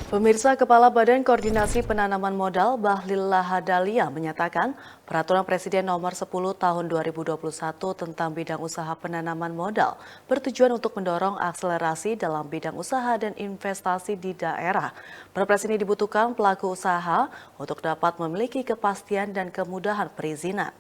Pemirsa, Kepala Badan Koordinasi Penanaman Modal Bahlil Lahadalia menyatakan Peraturan Presiden Nomor 10 Tahun 2021 tentang bidang usaha penanaman modal bertujuan untuk mendorong akselerasi dalam bidang usaha dan investasi di daerah. Perpres ini dibutuhkan pelaku usaha untuk dapat memiliki kepastian dan kemudahan perizinan.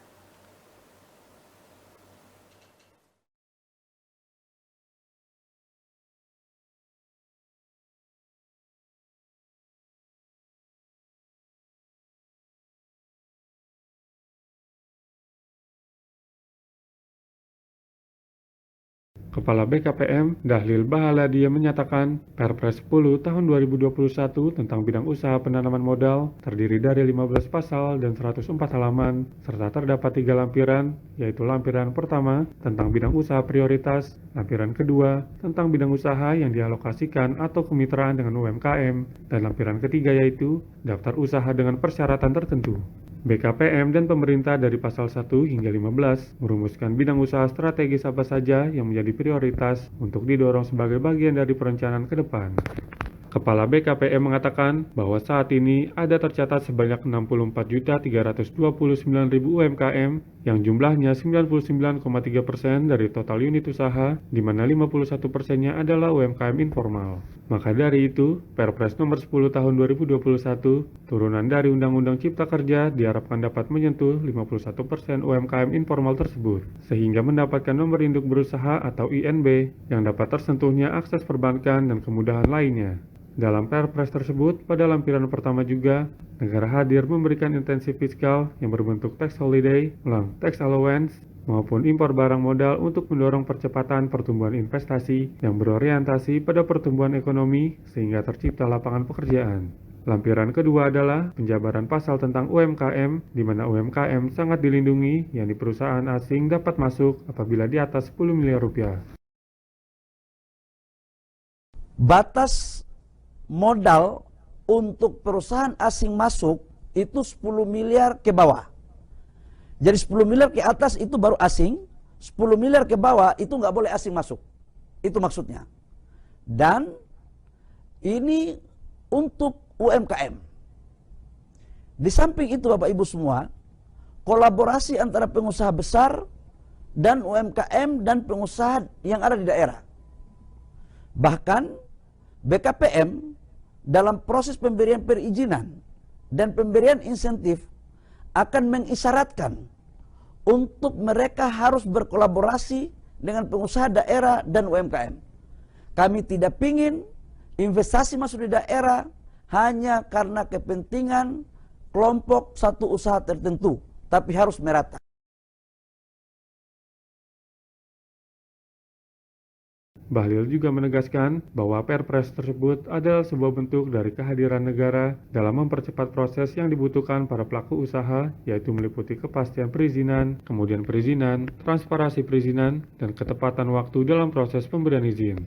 Kepala BKPM, Bahlil Lahadalia menyatakan, Perpres 10 Tahun 2021 tentang bidang usaha penanaman modal terdiri dari 15 pasal dan 104 halaman, serta terdapat 3 lampiran, yaitu lampiran pertama tentang bidang usaha prioritas, lampiran kedua tentang bidang usaha yang dialokasikan atau kemitraan dengan UMKM, dan lampiran ketiga yaitu daftar usaha dengan persyaratan tertentu. BKPM dan pemerintah dari pasal 1 hingga 15 merumuskan bidang usaha strategis apa saja yang menjadi prioritas untuk didorong sebagai bagian dari perencanaan ke depan. Kepala BKPM mengatakan bahwa saat ini ada tercatat sebanyak 64.329.000 UMKM yang jumlahnya 99,3% dari total unit usaha, di mana 51%-nya adalah UMKM informal. Maka dari itu, Perpres Nomor 10 Tahun 2021, turunan dari Undang-Undang Cipta Kerja diharapkan dapat menyentuh 51% UMKM informal tersebut, sehingga mendapatkan nomor induk berusaha atau INB yang dapat tersentuhnya akses perbankan dan kemudahan lainnya. Dalam Perpres tersebut, pada lampiran pertama juga, negara hadir memberikan intensi fiskal yang berbentuk tax holiday, tax allowance, maupun impor barang modal untuk mendorong percepatan pertumbuhan investasi yang berorientasi pada pertumbuhan ekonomi sehingga tercipta lapangan pekerjaan. Lampiran kedua adalah penjabaran pasal tentang UMKM, di mana UMKM sangat dilindungi, yakni perusahaan asing dapat masuk apabila di atas 10 miliar rupiah. Batas modal untuk perusahaan asing masuk itu 10 miliar ke bawah. Jadi 10 miliar ke atas itu baru asing, 10 miliar ke bawah itu nggak boleh asing masuk. Itu maksudnya. Dan ini untuk UMKM. Di samping itu Bapak Ibu semua, kolaborasi antara pengusaha besar dan UMKM dan pengusaha yang ada di daerah. Bahkan BKPM dalam proses pemberian perizinan dan pemberian insentif akan mengisyaratkan untuk mereka harus berkolaborasi dengan pengusaha daerah dan UMKM. Kami tidak ingin investasi masuk di daerah hanya karena kepentingan kelompok satu usaha tertentu, tapi harus merata. Bahlil juga menegaskan bahwa Perpres tersebut adalah sebuah bentuk dari kehadiran negara dalam mempercepat proses yang dibutuhkan para pelaku usaha, yaitu meliputi kepastian perizinan, kemudian perizinan, transparansi perizinan, dan ketepatan waktu dalam proses pemberian izin.